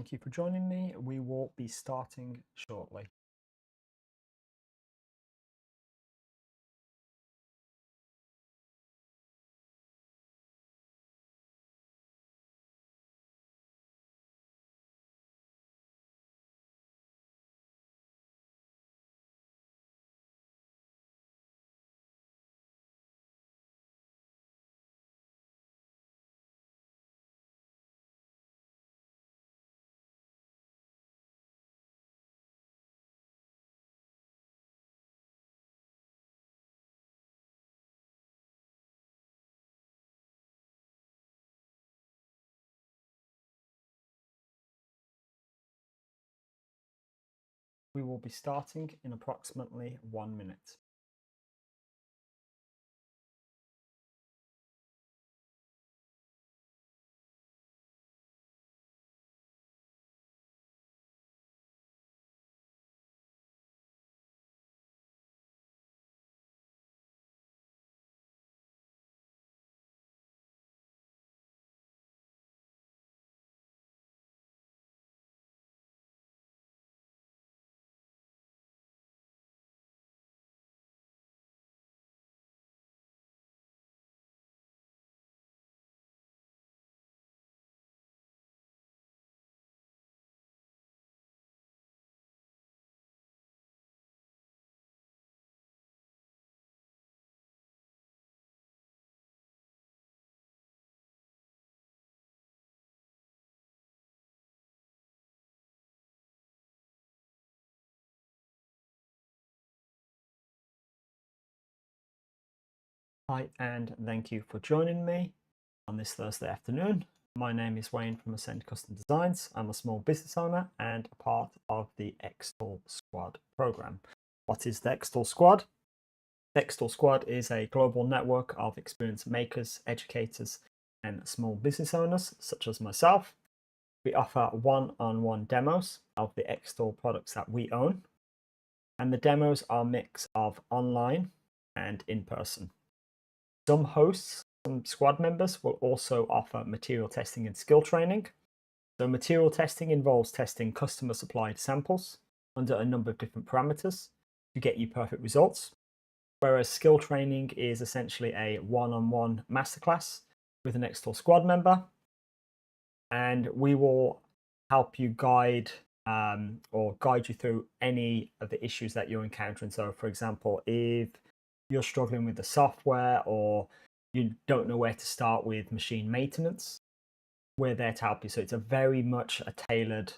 Thank you for joining me. We will be starting shortly. We will be starting in approximately 1 minute. Hi, and thank you for joining me on this Thursday afternoon. My name is Wayne from Ascend Custom Designs. I'm a small business owner and a part of the xTool Squad program. What is the xTool Squad? The xTool Squad is a global network of experienced makers, educators, and small business owners, such as myself. We offer one-on-one demos of the xTool products that we own, and the demos are a mix of online and in person. Some hosts, some squad members will also offer material testing and skill training. So material testing involves testing customer supplied samples under a number of different parameters to get you perfect results. Whereas skill training is essentially a one-on-one masterclass with an xTool squad member. And we will help you guide you through any of the issues that you're encountering. So for example, if you're struggling with the software or you don't know where to start with machine maintenance, we're there to help you. So it's a very much a tailored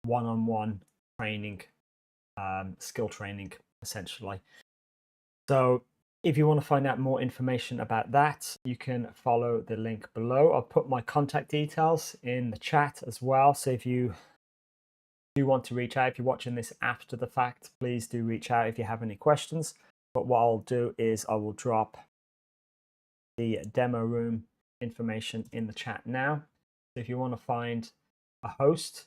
one-on-one training, skill training, essentially. So if you want to find out more information about that, you can follow the link below. I'll put my contact details in the chat as well. So if you do want to reach out, if you're watching this after the fact, please do reach out if you have any questions. But what I'll do is I will drop the demo room information in the chat now. So if you want to find a host,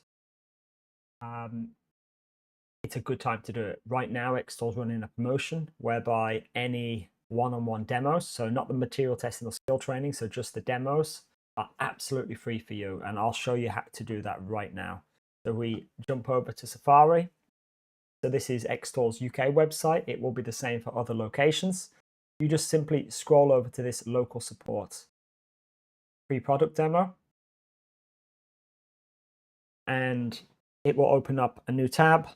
it's a good time to do it. Right now, xTool's running a promotion whereby any one-on-one demos, so not the material testing or skill training, so just the demos, are absolutely free for you. And I'll show you how to do that right now. So we jump over to Safari. So this is xTool's UK website. It will be the same for other locations. You just simply scroll over to this local support free product demo, and it will open up a new tab,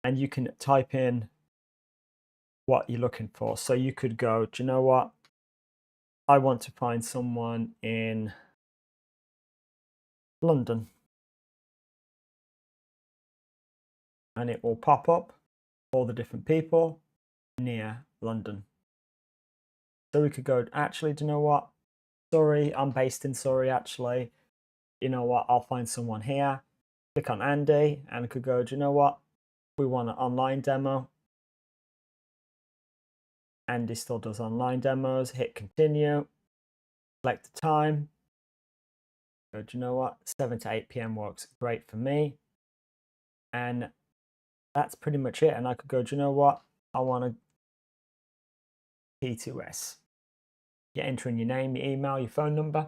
and you can type in what you're looking for. So you could go, do you know what? I want to find someone in London. And it will pop up all the different people near London. So we could go, actually, do you know what? Sorry, I'm based in Surrey, actually. You know what? I'll find someone here. Click on Andy and could go, do you know what? We want an online demo. Andy still does online demos. Hit continue. Select the time. Go, do you know what? 7 to 8 p.m. works great for me. And that's pretty much it. And I could go, do you know what? I want a P2S. You're entering your name, your email, your phone number.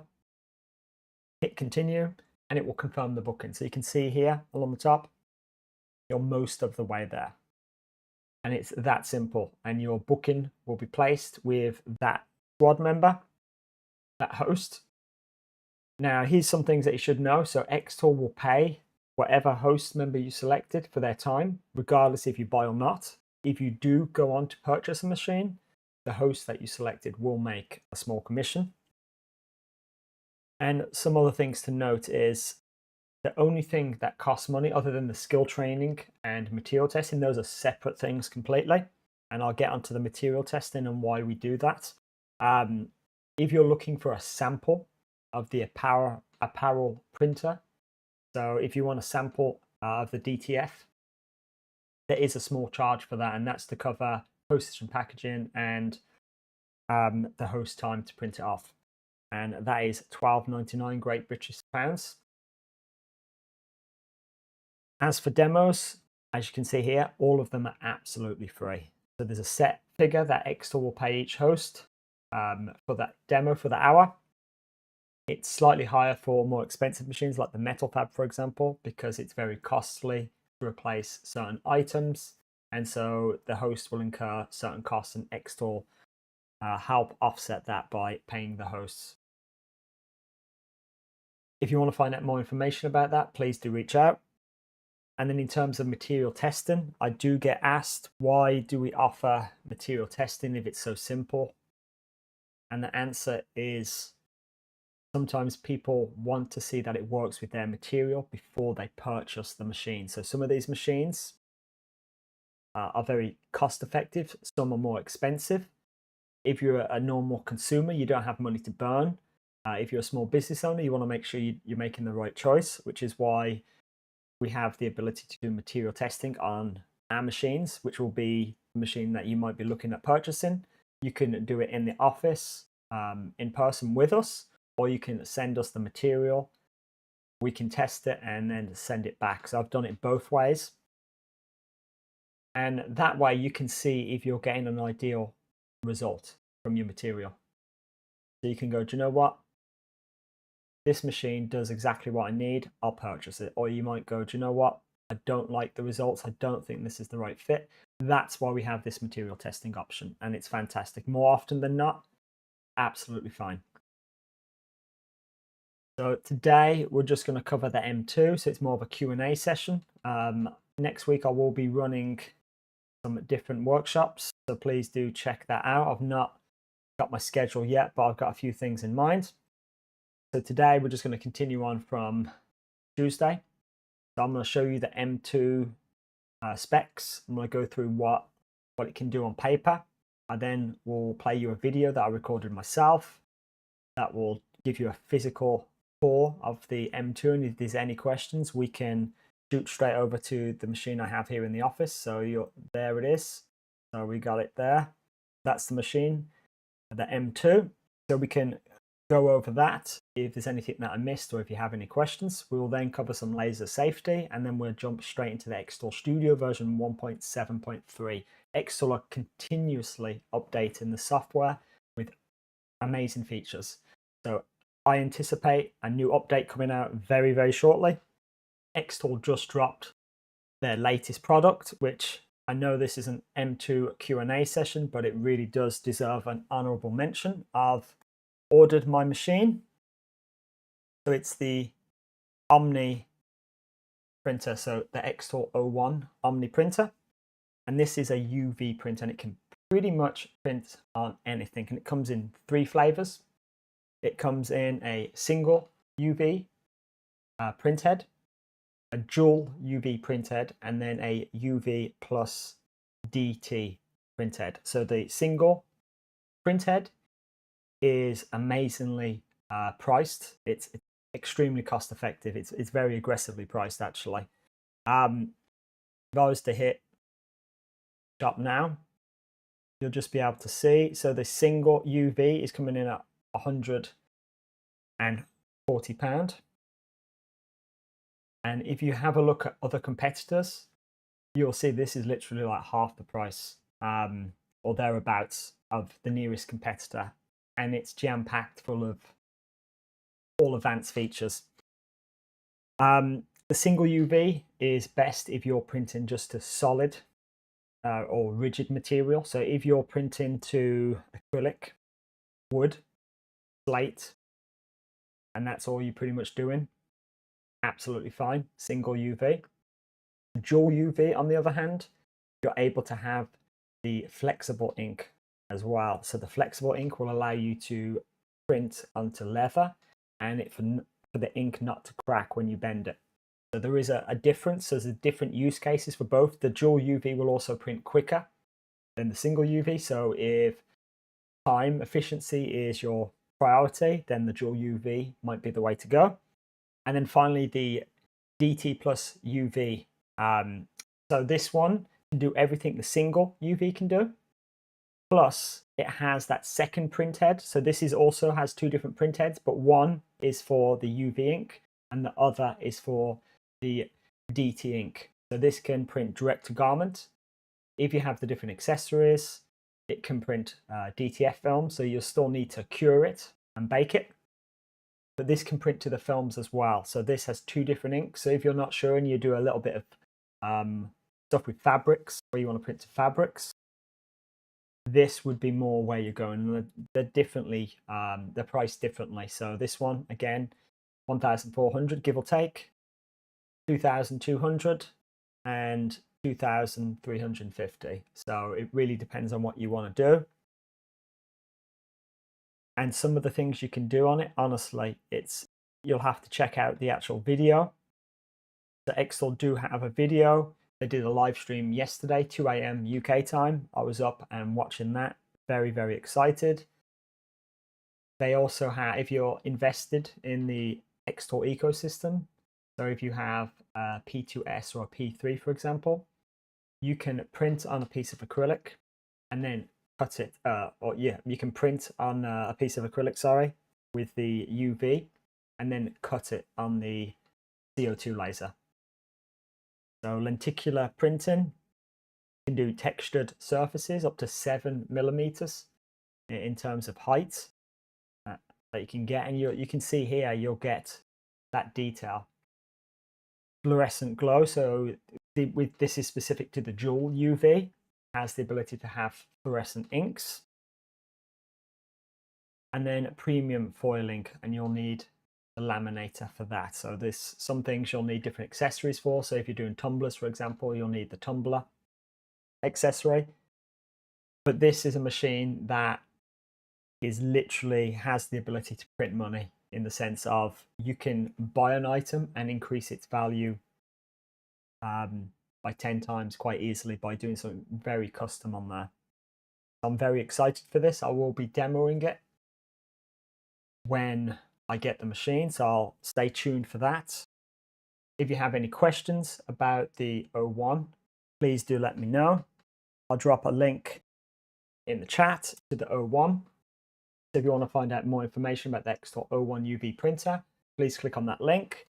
Hit continue. and it will confirm the booking. So you can see here along the top, you're most of the way there. And it's that simple. And your booking will be placed with that squad member, that host. Now, here's some things that you should know. So xTool will pay whatever host member you selected for their time, regardless if you buy or not. If you do go on to purchase a machine, the host that you selected will make a small commission. And some other things to note is the only thing that costs money other than the skill training and material testing, those are separate things completely. And I'll get onto the material testing and why we do that. If you're looking for a sample of the apparel printer, so if you want a sample of the DTF, there is a small charge for that, and that's to cover postage and packaging and the host time to print it off. And that is £12.99 Great British pounds. As for demos, as you can see here, all of them are absolutely free. So there's a set figure that xTool will pay each host for that demo for the hour. It's slightly higher for more expensive machines like the Metal Fab, for example, because it's very costly to replace certain items. And so the host will incur certain costs, and xTool help offset that by paying the hosts. If you want to find out more information about that, please do reach out. And then in terms of material testing, I do get asked, why do we offer material testing if it's so simple? And the answer is, sometimes people want to see that it works with their material before they purchase the machine. So some of these machines are very cost effective. Some are more expensive. If you're a normal consumer, you don't have money to burn. If you're a small business owner, you want to make sure you're making the right choice, which is why we have the ability to do material testing on our machines, which will be the machine that you might be looking at purchasing. You can do it in the office, in person with us, or you can send us the material. We can test it and then send it back. So I've done it both ways. And that way you can see if you're getting an ideal result from your material. So you can go, do you know what? This machine does exactly what I need. I'll purchase it. Or you might go, do you know what? I don't like the results. I don't think this is the right fit. That's why we have this material testing option. And it's fantastic. More often than not, absolutely fine. So today we're just going to cover the M2. So it's more of a Q&A session. Next week I will be running some different workshops. So please do check that out. I've not got my schedule yet, but I've got a few things in mind. So today we're just going to continue on from Tuesday. So I'm going to show you the M2 specs. I'm going to go through what it can do on paper. I then will play you a video that I recorded myself that will give you a physical tour of the M2. And if there's any questions, we can shoot straight over to the machine I have here in the office. So there it is. So we got it there. That's the machine, the M2. So we can go over that if there's anything that I missed or if you have any questions. We will then cover some laser safety, and then we'll jump straight into the xTool Studio version 1.7.3. xTool are continuously updating the software with amazing features. So I anticipate a new update coming out very, very shortly. xTool just dropped their latest product, which I know this is an M2 Q&A session, but it really does deserve an honorable mention. I've ordered my machine. So it's the Omni printer, so the xTool 01 Omni printer. And this is a UV printer, and it can pretty much print on anything. And it comes in 3 flavors. It comes in a single UV print head, a dual UV print head, and then a UV plus DT print head. So the single print head is amazingly priced. It's extremely cost effective. It's very aggressively priced, actually. If I was to hit shop now, you'll just be able to see. So the single UV is coming in at £140. And if you have a look at other competitors, you'll see this is literally like half the price or thereabouts of the nearest competitor. And it's jam-packed full of all advanced features. The single UV is best if you're printing just a solid or rigid material. So if you're printing to acrylic, wood, slate, and that's all you're pretty much doing, absolutely fine, single UV. Dual UV, on the other hand, you're able to have the flexible ink as well. So the flexible ink will allow you to print onto leather and for the ink not to crack when you bend it. So there is a difference. There's different use cases for both. The dual UV will also print quicker than the single UV. So if time efficiency is your priority, then the dual UV might be the way to go. And then finally, the DT plus UV. So this one can do everything the single UV can do. Plus, it has that second print head. So this also has two different print heads, but one is for the UV ink and the other is for the DT ink. So this can print direct to garment. If you have the different accessories, it can print DTF film. So you'll still need to cure it and bake it. But this can print to the films as well. So this has two different inks. So if you're not sure and you do a little bit of stuff with fabrics, where you want to print to fabrics, this would be more where you're going. They're differently, they're priced differently. So this one, again, 1,400 give or take, 2,200 and 2,350. So it really depends on what you want to do. And some of the things you can do on it, honestly, you'll have to check out the actual video. The xTool do have a video. They did a live stream yesterday, 2 a.m. UK time. I was up and watching that. Very, very excited. They also have, if you're invested in the xTool ecosystem, so if you have a P2S or a P3, for example, you can print on a piece of acrylic and then cut it, you can print on a piece of acrylic, sorry, with the UV and then cut it on the CO2 laser. So lenticular printing can do textured surfaces up to 7 millimeters in terms of height that you can get, and you can see here you'll get that detail. Fluorescent glow, so this is specific to the dual UV, has the ability to have fluorescent inks. And then premium foiling, and you'll need a laminator for that. So some things you'll need different accessories for. So if you're doing tumblers, for example, you'll need the tumbler accessory. But this is a machine that literally has the ability to print money, in the sense of you can buy an item and increase its value by 10 times quite easily by doing something very custom on there. I'm very excited for this. I will be demoing it when I get the machine, so I'll stay tuned for that. If you have any questions about the O1, please do let me know. I'll drop a link in the chat to the O1. So if you want to find out more information about the xTool O1 UV printer, please click on that link.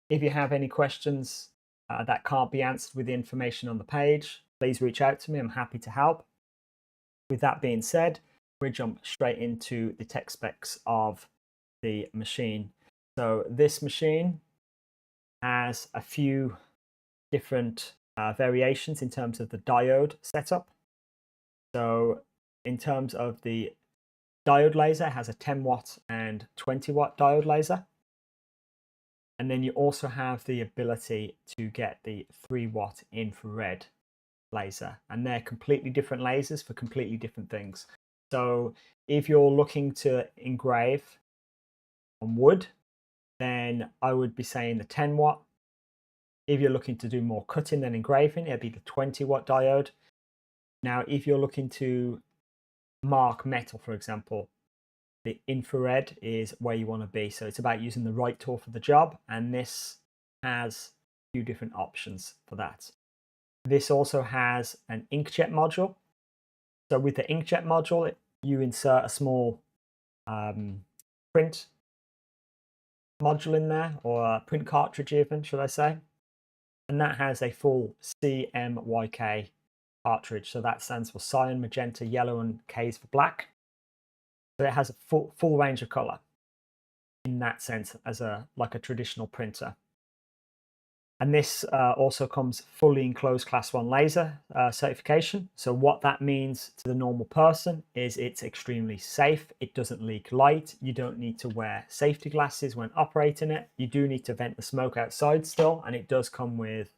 If you have any questions that can't be answered with the information on the page, please reach out to me. I'm happy to help. With that being said, we'll jump straight into the tech specs of the machine. So this machine has a few different variations in terms of the diode setup. So in terms of the diode laser, it has a 10 watt and 20 watt diode laser. And then you also have the ability to get the 3 watt infrared laser, and they're completely different lasers for completely different things. So if you're looking to engrave on wood, then I would be saying the 10 watt. If you're looking to do more cutting than engraving, it'd be the 20 watt diode. Now, if you're looking to mark metal, for example, the infrared is where you want to be. So it's about using the right tool for the job, and this has a few different options for that. This also has an inkjet module. So with the inkjet module, you insert a small print module in there, or a print cartridge even, should I say. And that has a full CMYK cartridge. So that stands for cyan, magenta, yellow, and K is for black. So it has a full range of color in that sense, as like a traditional printer. And this also comes fully enclosed class 1 laser certification. So what that means to the normal person is it's extremely safe. It doesn't leak light. You don't need to wear safety glasses when operating it. You do need to vent the smoke outside still, and it does come with,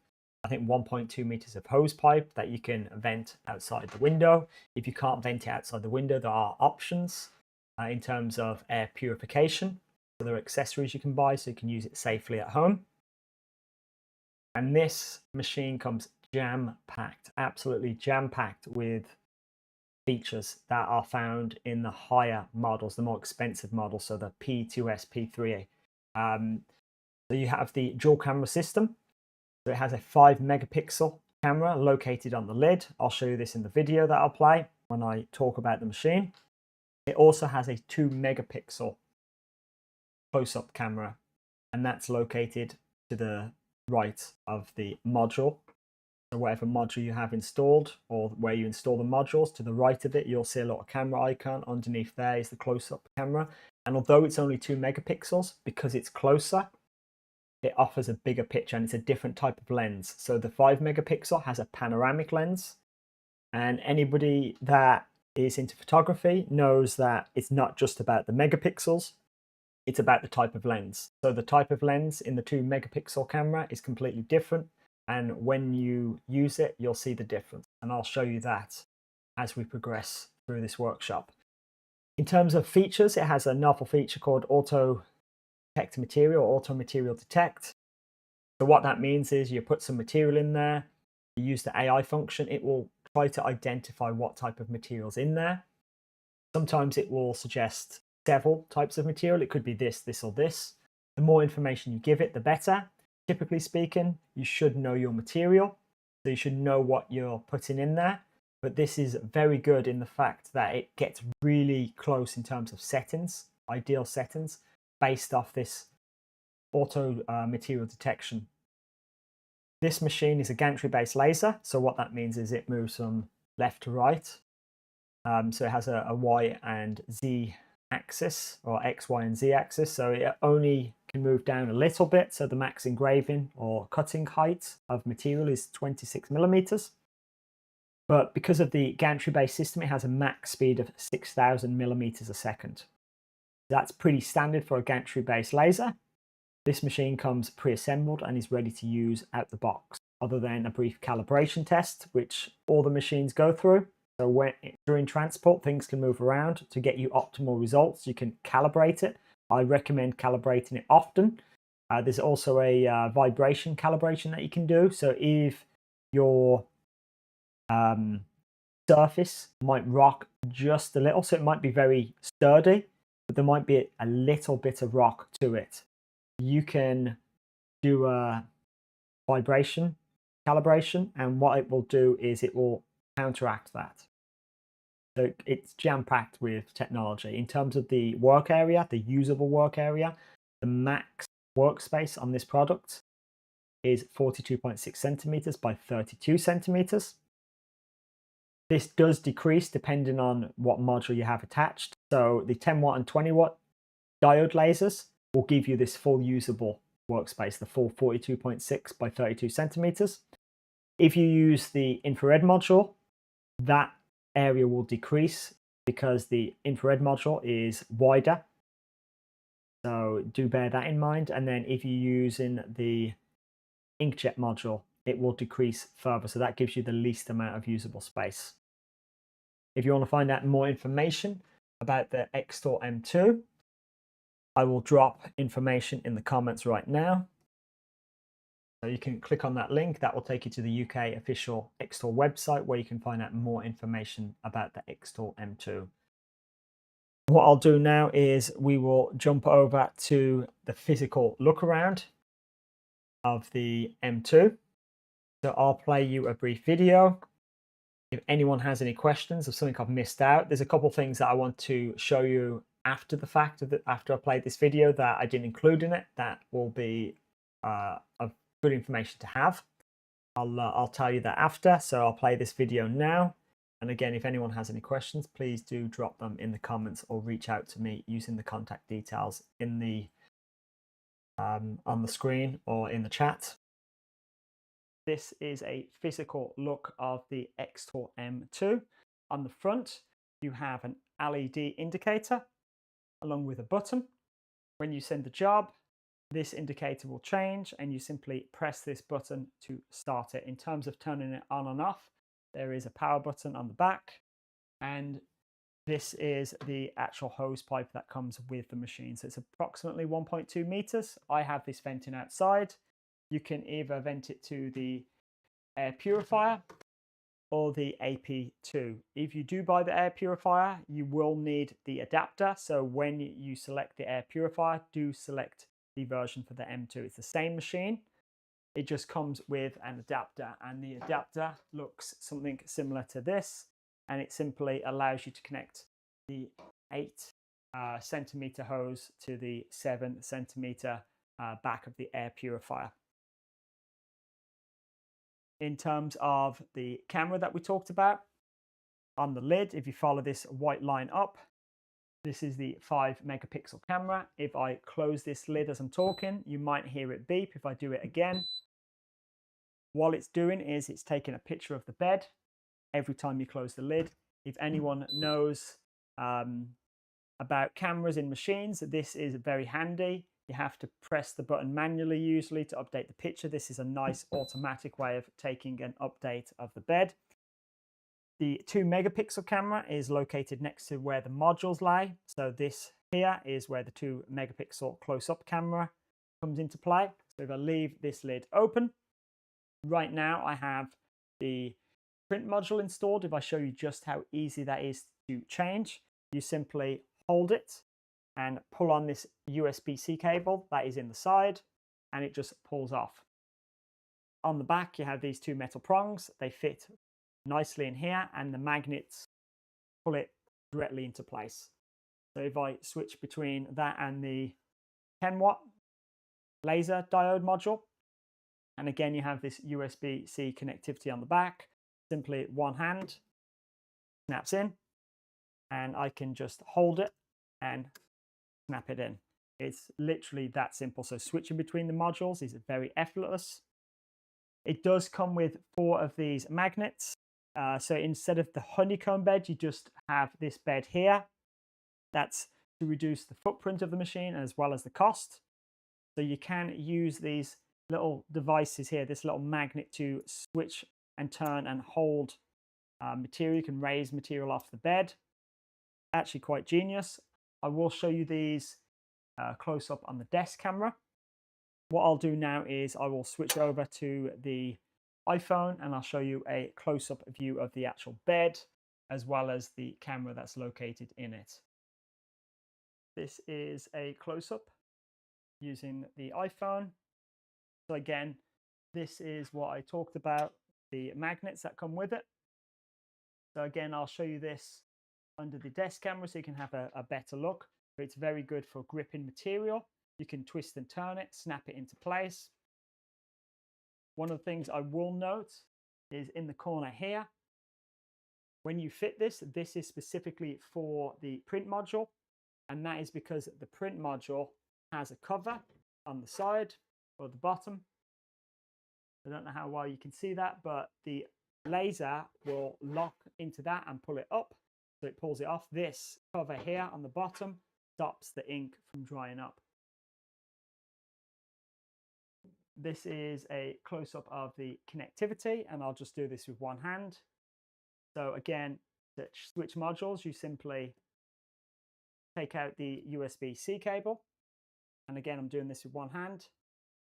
I think, 1.2 meters of hose pipe that you can vent outside the window. If you can't vent it outside the window, there are options in terms of air purification. So there are accessories you can buy so you can use it safely at home. And this machine comes jam-packed, absolutely jam-packed with features that are found in the higher models, the more expensive models, so the P2S, P3A. So you have the dual camera system. So it has a 5 megapixel camera located on the lid. I'll show you this in the video that I'll play when I talk about the machine. It also has a 2 megapixel close-up camera, and that's located to the right of the module. So whatever module you have installed, or where you install the modules, to the right of it you'll see a little camera icon. Underneath there is the close-up camera, and although it's only 2 megapixels, because it's closer, it offers a bigger picture, and it's a different type of lens. So the 5 megapixel has a panoramic lens, and anybody that is into photography knows that it's not just about the megapixels, it's about the type of lens. So the type of lens in the 2 megapixel camera is completely different, and when you use it you'll see the difference, and I'll show you that as we progress through this workshop. In terms of features, it has a novel feature called auto detect material, auto material detect. So what that means is you put some material in there, you use the AI function, it will try to identify what type of material's in there. Sometimes it will suggest several types of material. It could be this, this, or this. The more information you give it, the better. Typically speaking, you should know your material, so you should know what you're putting in there. But this is very good in the fact that it gets really close in terms of settings, ideal settings, based off this auto material detection. This machine is a gantry-based laser, so what that means is it moves from left to right. So it has a Y and Z axis, or X, Y, and Z axis, so it only can move down a little bit. So the max engraving or cutting height of material is 26 millimeters. But because of the gantry-based system, it has a max speed of 6,000 millimeters a second. That's pretty standard for a gantry-based laser. This machine comes pre-assembled and is ready to use out the box, other than a brief calibration test, which all the machines go through. So during transport, things can move around. To get you optimal results, you can calibrate it. I recommend calibrating it often. There's also a vibration calibration that you can do. So if your surface might rock just a little, so it might be very sturdy, but there might be a little bit of rock to it, you can do a vibration calibration, and what it will do is it will counteract that. So it's jam-packed with technology. In terms of the work area, the usable work area, the max workspace on this product is 42.6 centimeters by 32 centimeters. This does decrease depending on what module you have attached. So the 10 watt and 20 watt diode lasers will give you this full usable workspace, the full 42.6 by 32 centimeters. If you use the infrared module, that area will decrease because the infrared module is wider. So do bear that in mind. And then if you're using the inkjet module, it will decrease further. So that gives you the least amount of usable space. If you want to find out more information about the xTool M2, I will drop information in the comments right now. So you can click on that link. That will take you to the UK official xTool website, where you can find out more information about the xTool M2. What I'll do now is we will jump over to the physical look around of the M2. So I'll play you a brief video. If anyone has any questions of something I've missed out, there's a couple of things that I want to show you after the fact, after I played this video, that I didn't include in it. That will be of good information to have. I'll tell you that after. So I'll play this video now. And again, if anyone has any questions, please do drop them in the comments or reach out to me using the contact details in the on the screen or in the chat. This is a physical look of the xTool M2. On the front, you have an LED indicator along with a button. When you send the job, this indicator will change and you simply press this button to start it. In terms of turning it on and off, there is a power button on the back, and this is the actual hose pipe that comes with the machine. So it's approximately 1.2 meters. I have this venting outside. You can either vent it to the air purifier or the AP2. If you do buy the air purifier, you will need the adapter. So when you select the air purifier, do select the version for the M2. It's the same machine. It just comes with an adapter, and the adapter looks something similar to this, and it simply allows you to connect the 8 centimeter hose to the 7 centimeter back of the air purifier. In terms of the camera that we talked about, on the lid, if you follow this white line up, this is the 5 megapixel camera. If I close this lid as I'm talking, you might hear it beep. If I do it again, what it's doing is it's taking a picture of the bed every time you close the lid. If anyone knows about cameras in machines, this is very handy. You have to press the button manually usually to update the picture. This is a nice automatic way of taking an update of the bed. The 2 megapixel camera is located next to where the modules lie. So this here is where the 2 megapixel close-up camera comes into play. So if I leave this lid open, right now I have the print module installed. If I show you just how easy that is to change, you simply hold it and pull on this USB-C cable that is in the side, and it just pulls off. On the back, you have these 2 metal prongs. They fit nicely in here, and the magnets pull it directly into place. So if I switch between that and the 10-watt laser diode module, and again, you have this USB-C connectivity on the back, simply one hand snaps in, and I can just hold it and snap it in. It's literally that simple. So switching between the modules is very effortless. It does come with 4 of these magnets. So instead of the honeycomb bed, you just have this bed here. That's to reduce the footprint of the machine as well as the cost. So you can use these little devices here, this little magnet, to switch and turn and hold material. You can raise material off the bed. Actually quite genius. I will show you these close up on the desk camera. What I'll do now is I will switch over to the iPhone and I'll show you a close-up view of the actual bed as well as the camera that's located in it. This is a close-up using the iPhone. So again, this is what I talked about, the magnets that come with it. So again, I'll show you this under the desk camera so you can have a better look. But it's very good for gripping material. You can twist and turn it, snap it into place. One of the things I will note is in the corner here, when you fit this, this is specifically for the print module, and that is because the print module has a cover on the side or the bottom. I don't know how well you can see that, but the laser will lock into that and pull it up, so it pulls it off. This cover here on the bottom stops the ink from drying up. This is a close-up of the connectivity, and I'll just do this with one hand. So again, to switch modules, you simply take out the USB-C cable. And again, I'm doing this with one hand,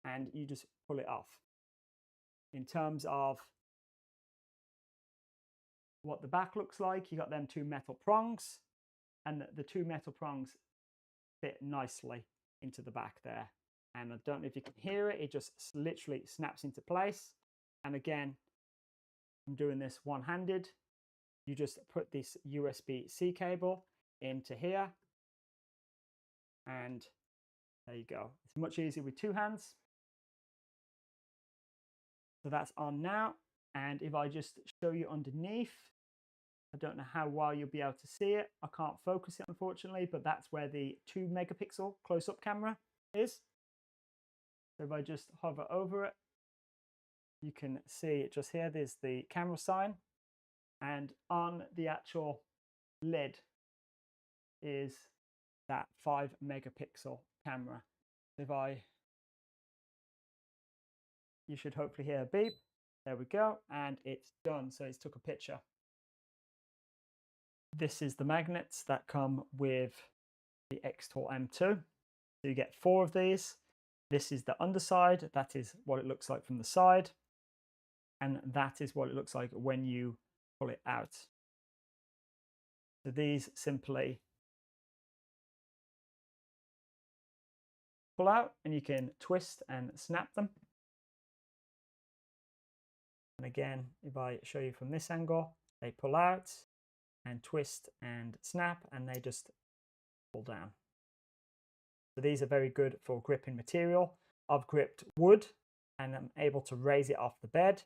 and you just pull it off. In terms of what the back looks like, you got them 2 metal prongs, and the 2 metal prongs fit nicely into the back there. And I don't know if you can hear it, it just literally snaps into place. And again, I'm doing this one-handed. You just put this USB-C cable into here, and there you go. It's much easier with 2 hands. So that's on now. And if I just show you underneath, I don't know how well you'll be able to see it. I can't focus it, unfortunately, but that's where the 2 megapixel close-up camera is. So if I just hover over it, you can see just here, there's the camera sign, and on the actual lid is that 5-megapixel camera. If you should hopefully hear a beep. There we go, and it's done. So it's took a picture. This is the magnets that come with the xTool M2. So you get 4 of these. This is the underside. That is what it looks like from the side. And that is what it looks like when you pull it out. So these simply pull out, and you can twist and snap them. And again, if I show you from this angle, they pull out and twist and snap, and they just pull down. So these are very good for gripping material. I've gripped wood and I'm able to raise it off the bed.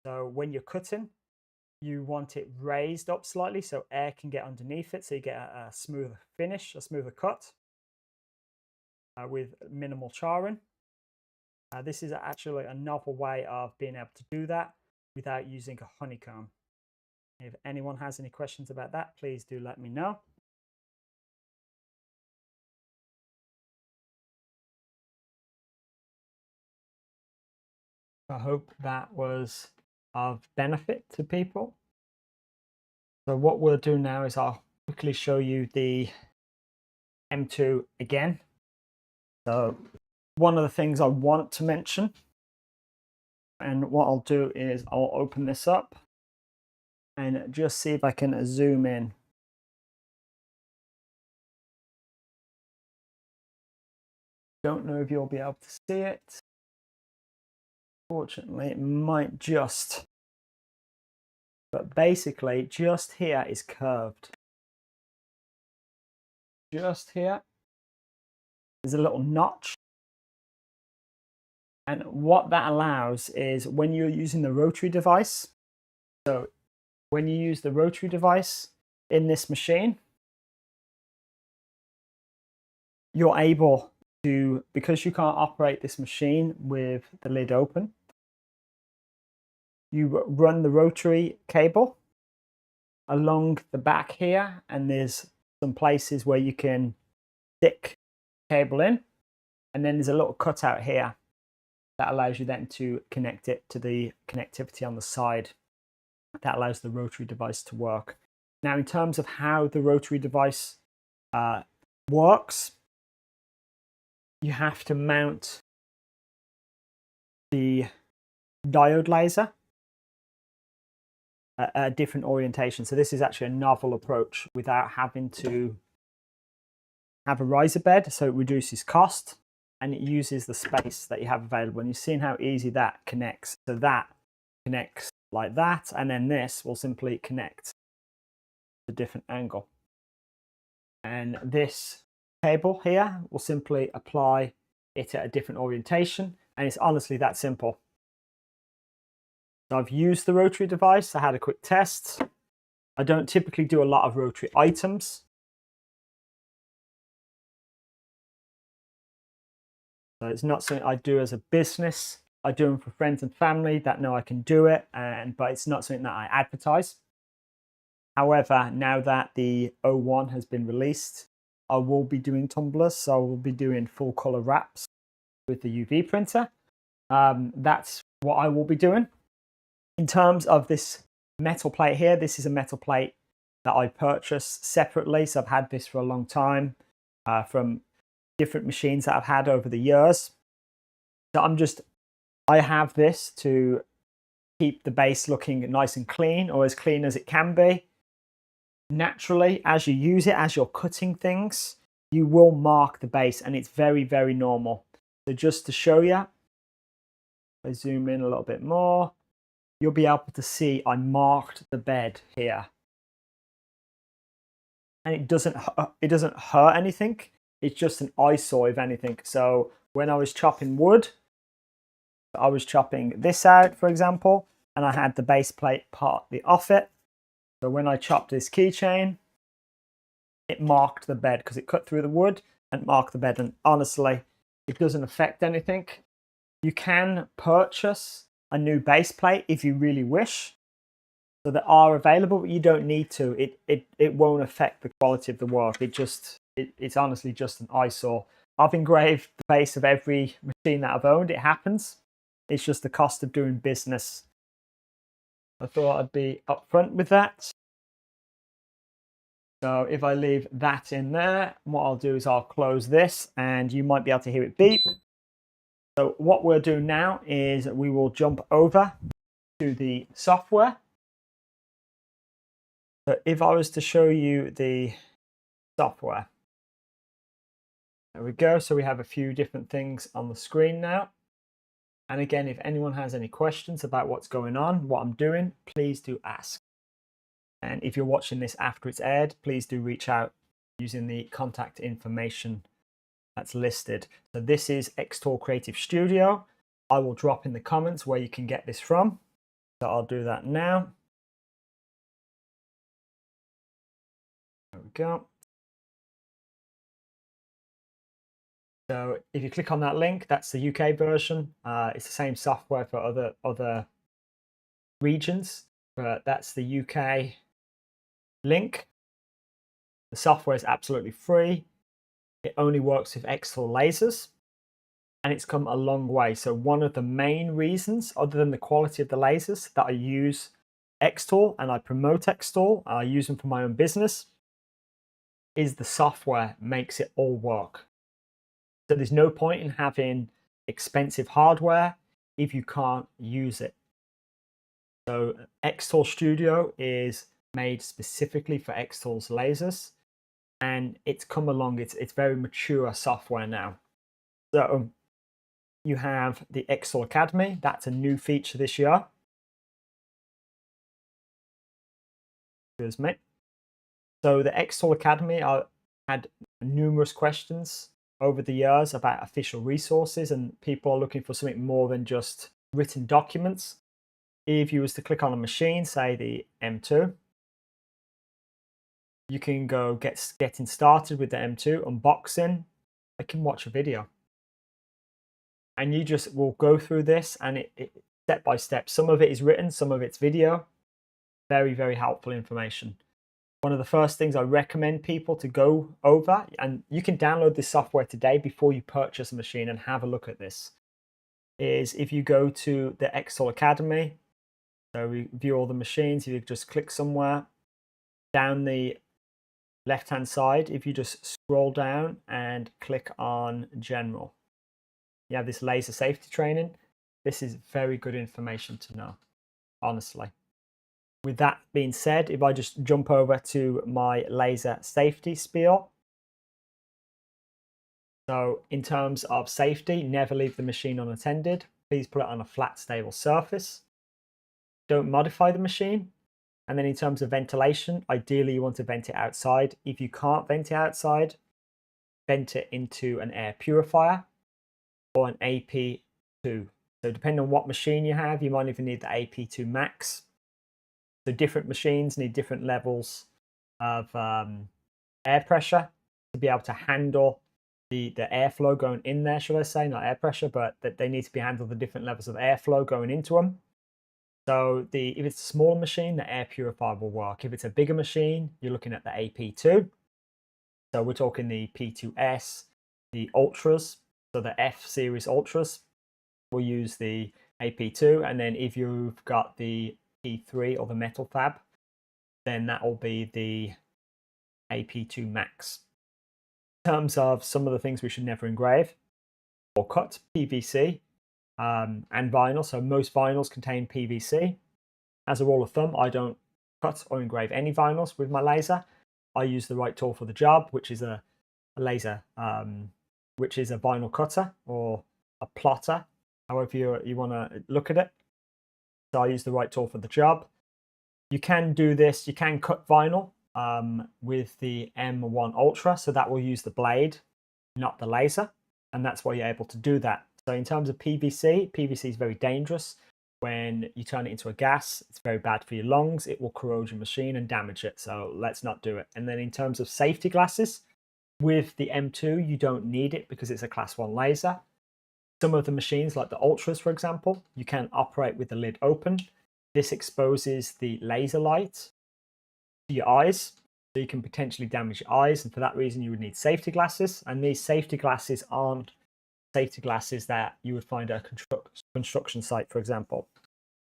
So when you're cutting, you want it raised up slightly so air can get underneath it, so you get a smoother finish, a smoother cut with minimal charring. This is actually a novel way of being able to do that without using a honeycomb. If anyone has any questions about that, please do let me know. I hope that was of benefit to people. So what we'll do now is I'll quickly show you the M2 again. So one of the things I want to mention, and what I'll do is I'll open this up and just see if I can zoom in. Don't know if you'll be able to see it. Fortunately, it might just, but basically just here is curved. Just here, there's a little notch. And what that allows is when you're using the rotary device, so when you use the rotary device in this machine, you're able to, because you can't operate this machine with the lid open, you run the rotary cable along the back here, and there's some places where you can stick cable in, and then there's a little cutout here that allows you then to connect it to the connectivity on the side. That allows the rotary device to work. Now, in terms of how the rotary device works, you have to mount the diode laser at a different orientation. So this is actually a novel approach without having to have a riser bed, so it reduces cost and it uses the space that you have available. And you've seen how easy that connects. So that connects like that, and then this will simply connect to a different angle. And this cable here will simply apply it at a different orientation, and it's honestly that simple. So I've used the rotary device. I had a quick test. I don't typically do a lot of rotary items. So it's not something I do as a business. I do them for friends and family that know I can do it, but it's not something that I advertise. However, now that the O1 has been released, I will be doing tumblers. So I will be doing full color wraps with the UV printer. That's what I will be doing. In terms of this metal plate here, this is a metal plate that I purchased separately. So I've had this for a long time from different machines that I've had over the years. So I have this to keep the base looking nice and clean, or as clean as it can be. Naturally, as you use it, as you're cutting things, you will mark the base, and it's very, very normal. So just to show you, if I zoom in a little bit more, you'll be able to see I marked the bed here. And it doesn't hurt anything. It's just an eyesore, if anything. So when I was chopping wood, I was chopping this out, for example, and I had the base plate partly off it. So when I chopped this keychain, it marked the bed because it cut through the wood and marked the bed. And honestly, it doesn't affect anything. You can purchase a new base plate if you really wish. So they are available, but you don't need to. It won't affect the quality of the work. It's honestly just an eyesore. I've engraved the base of every machine that I've owned. It happens. It's just the cost of doing business. I thought I'd be upfront with that. So if I leave that in there, what I'll do is I'll close this and you might be able to hear it beep. So what we'll do now is we will jump over to the software. So if I was to show you the software, there we go. So we have a few different things on the screen now. And again, if anyone has any questions about what's going on, what I'm doing, please do ask. And if you're watching this after it's aired, please do reach out using the contact information that's listed. So this is xTool Creative Studio. I will drop in the comments where you can get this from. So I'll do that now. There we go. So if you click on that link, that's the UK version. It's the same software for other regions, but that's the UK link. The software is absolutely free. It only works with xTool lasers, and it's come a long way. So one of the main reasons, other than the quality of the lasers, that I use xTool and I promote xTool, I use them for my own business, is the software makes it all work. So there's no point in having expensive hardware if you can't use it. So xTool Studio is made specifically for xTool's lasers, and it's come along. It's very mature software now. So you have the xTool Academy. That's a new feature this year. Excuse me. So the xTool Academy, I had numerous questions over the years about official resources, and people are looking for something more than just written documents. If you was to click on a machine, say the M2, you can go getting started with the M2 unboxing. I can watch a video, and you just will go through this, and it step by step. Some of it is written, some of it's video. Very, very helpful information. One of the first things I recommend people to go over, and you can download this software today before you purchase a machine and have a look at this, is if you go to the xTool Academy, so we view all the machines, you just click somewhere down the left hand side. If you just scroll down and click on General, you have this laser safety training. This is very good information to know, honestly. With that being said, if I just jump over to my laser safety spiel. So in terms of safety, never leave the machine unattended. Please put it on a flat, stable surface. Don't modify the machine. And then in terms of ventilation, ideally you want to vent it outside. If you can't vent it outside, vent it into an air purifier or an AP2. So depending on what machine you have, you might even need the AP2 Max. So different machines need different levels of air pressure to be able to handle the airflow going in there, should I say, not air pressure, but that they need to be handled the different levels of airflow going into them. So if it's a smaller machine, the air purifier will work. If it's a bigger machine, you're looking at the AP2. So we're talking the P2S, the Ultras, so the F series Ultras will use the AP2. And then if you've got the P3 or the metal fab, then that will be the AP2 Max. In terms of some of the things we should never engrave or cut, PVC and vinyl. So most vinyls contain PVC. As a rule of thumb, I don't cut or engrave any vinyls with my laser. I use the right tool for the job, which is a laser, which is a vinyl cutter or a plotter, however you want to look at it. So I use the right tool for the job. You can do this, you can cut vinyl with the M1 Ultra, so that will use the blade, not the laser, and that's why you're able to do that. So in terms of PVC, PVC is very dangerous. When you turn it into a gas, it's very bad for your lungs. It will corrode your machine and damage it, so let's not do it. And then in terms of safety glasses, with the M2, you don't need it because it's a class 1 laser. Some of the machines, like the Ultras, for example, you can operate with the lid open. This exposes the laser light to your eyes, so you can potentially damage your eyes, and for that reason you would need safety glasses. And these safety glasses aren't safety glasses that you would find at a construction site, for example.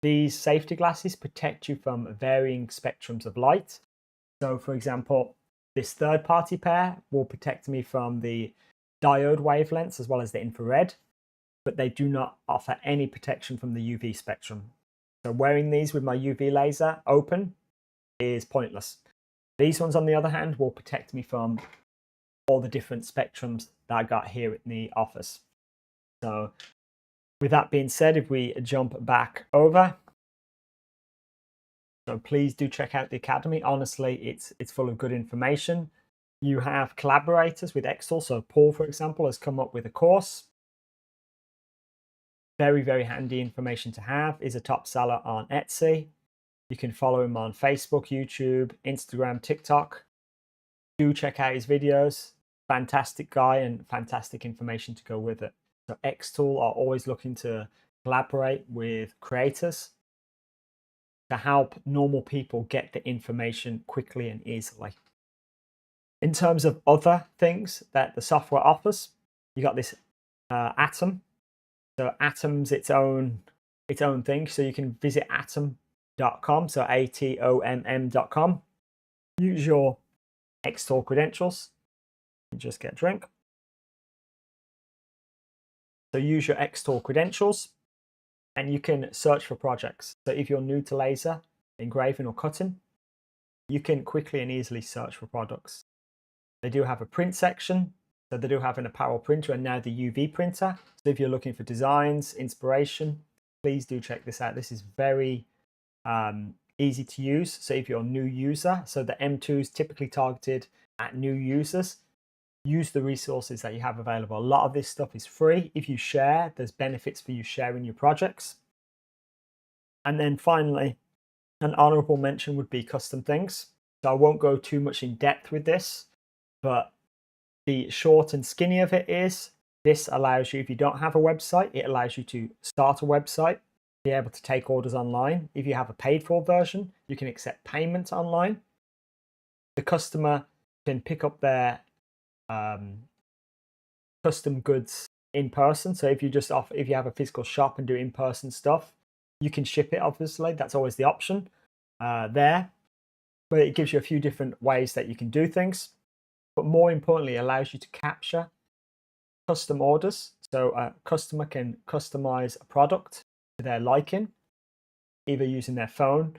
These safety glasses protect you from varying spectrums of light. So, for example, this third-party pair will protect me from the diode wavelengths as well as the infrared, but they do not offer any protection from the UV spectrum. So wearing these with my UV laser open is pointless. These ones, on the other hand, will protect me from all the different spectrums that I got here in the office. So with that being said, if we jump back over, so please do check out the Academy. Honestly, it's full of good information. You have collaborators with xTool. So Paul, for example, has come up with a course. Very, very handy information to have. Is a top seller on Etsy. You can follow him on Facebook, YouTube, Instagram, TikTok. Do check out his videos. Fantastic guy and fantastic information to go with it. So xTool are always looking to collaborate with creators to help normal people get the information quickly and easily. In terms of other things that the software offers, you got this Atom. So Atom's its own thing. So you can visit atom.com, so ATOMM.com. Use your xTool credentials. You just get a drink. So use your xTool credentials and you can search for projects. So if you're new to laser, engraving or cutting, you can quickly and easily search for products. They do have a print section. So they do have an apparel printer and now the UV printer. So if you're looking for designs, inspiration, please do check this out. This is very easy to use. So if you're a new user, so the M2 is typically targeted at new users. Use the resources that you have available. A lot of this stuff is free. If you share, there's benefits for you sharing your projects. And then finally, an honorable mention would be custom things. So I won't go too much in depth with this, but the short and skinny of it is this allows you, if you don't have a website, it allows you to start a website, be able to take orders online. If you have a paid for version, you can accept payment online. The customer can pick up their custom goods in person. So if you have a physical shop and do in-person stuff, you can ship it, obviously. That's always the option there. But it gives you a few different ways that you can do things. But more importantly, it allows you to capture custom orders. So a customer can customize a product to their liking, either using their phone,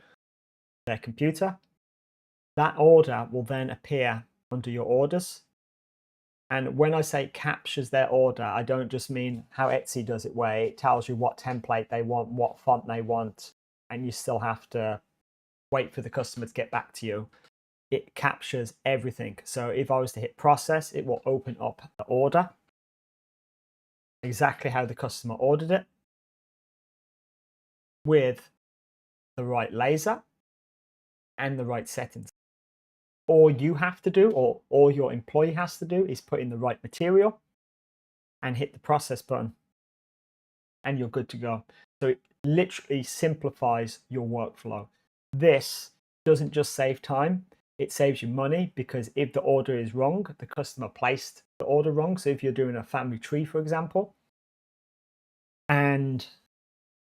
their computer. That order will then appear under your orders. And when I say captures their order, I don't just mean how Etsy does it, where it tells you what template they want, what font they want, and you still have to wait for the customer to get back to you. It captures everything. So if I was to hit process, it will open up the order, exactly how the customer ordered it, with the right laser and the right settings. All you have to do, or all your employee has to do, is put in the right material and hit the process button, and you're good to go. So it literally simplifies your workflow. This doesn't just save time, it saves you money, because if the order is wrong, the customer placed the order wrong. So if you're doing a family tree, for example, and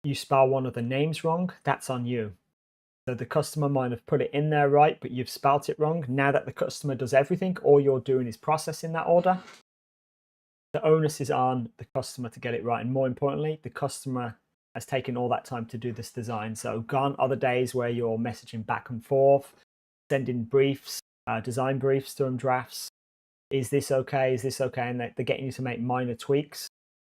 you spell one of the names wrong, that's on you. So the customer might have put it in there right, but you've spelt it wrong. Now that the customer does everything, all you're doing is processing that order. The onus is on the customer to get it right. And more importantly, the customer has taken all that time to do this design. So gone are the days where you're messaging back and forth, sending briefs, design briefs to them, drafts. Is this okay? Is this okay? And they're getting you to make minor tweaks.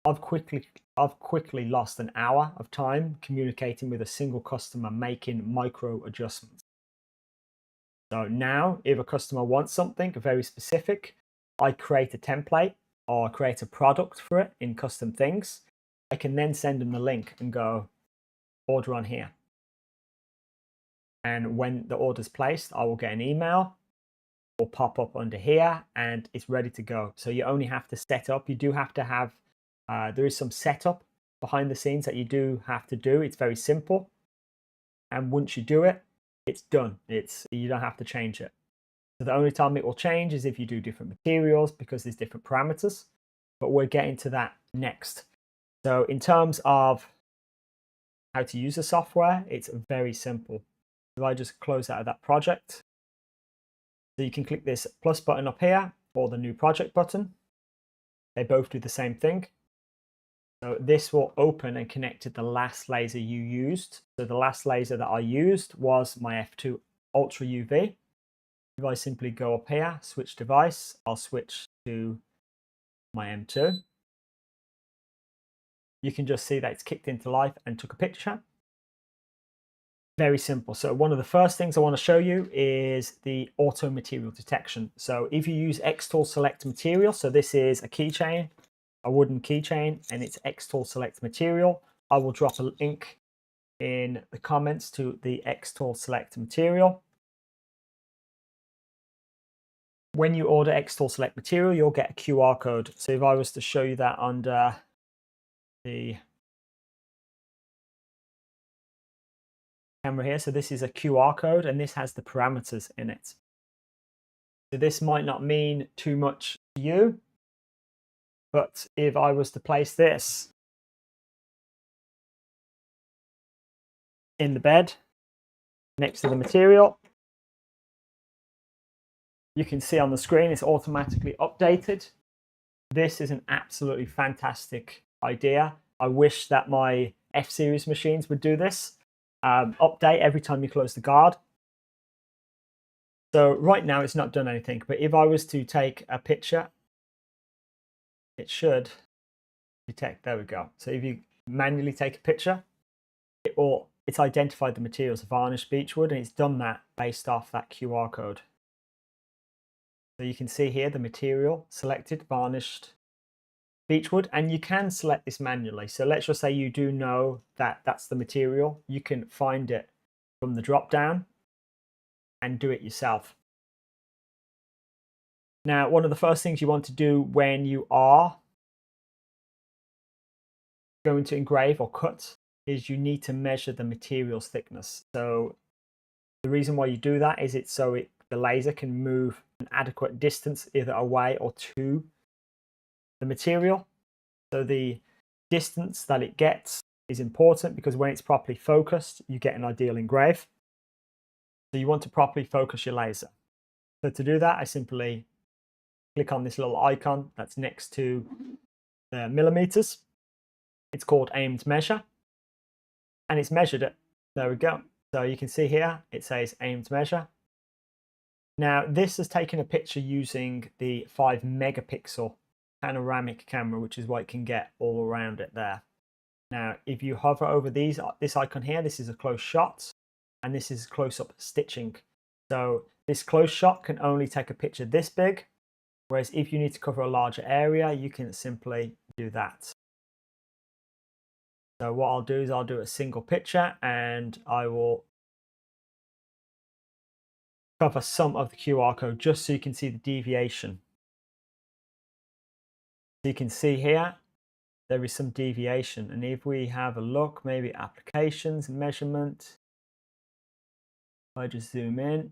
I've quickly lost an hour of time communicating with a single customer, making micro adjustments. So now, if a customer wants something very specific, I create a template or create a product for it in custom things. I can then send them the link and go, order on here. And when the order's placed, I will get an email or pop up under here and it's ready to go. So you only have to set up. You do have to have There is some setup behind the scenes that you do have to do. It's very simple. And once you do it, it's done. You don't have to change it. So the only time it will change is if you do different materials because there's different parameters. But we're getting to that next. So in terms of how to use the software, it's very simple. If I just close out of that project, so you can click this plus button up here or the new project button. They both do the same thing. So this will open and connect to the last laser you used. So the last laser that I used was my f2 Ultra UV. If I simply go up here, switch device, I'll switch to my M2. You can just see that it's kicked into life and took a picture. Very simple. So one of the first things I want to show you is the auto material detection. So if you use xTool select material, so this is a keychain, a wooden keychain, and it's xTool select material. I will drop a link in the comments to the xTool select material. When you order xTool select material, you'll get a QR code. So if I was to show you that under the camera here, so this is a QR code and this has the parameters in it. So this might not mean too much to you, but if I was to place this in the bed next to the material, you can see on the screen it's automatically updated. This is an absolutely fantastic idea. I wish that my F-series machines would do this. Update every time you close the guard. So right now it's not done anything, but if I was to take a picture, it should detect. There we go. So if you manually take a picture, it's identified the material as varnished beechwood, and it's done that based off that QR code. So you can see here the material selected, varnished beechwood, and you can select this manually. So let's just say you do know that that's the material. You can find it from the drop down and do it yourself. Now, one of the first things you want to do when you are going to engrave or cut is you need to measure the material's thickness. So the reason why you do that is the laser can move an adequate distance either away or to the material. So the distance that it gets is important because when it's properly focused, you get an ideal engrave. So you want to properly focus your laser. So to do that, I simply click on this little icon that's next to the millimeters. It's called aimed measure, and it's measured it. There we go. So you can see here, it says aimed measure. Now this has taken a picture using the 5 megapixel panoramic camera, which is what it can get all around it there. Now, if you hover over this icon here, this is a close shot, and this is close-up stitching. So this close shot can only take a picture this big, whereas if you need to cover a larger area, you can simply do that. So what I'll do is I'll do a single picture, and I will cover some of the QR code just so you can see the deviation. So you can see here, there is some deviation. And if we have a look, maybe applications, measurement, if I just zoom in,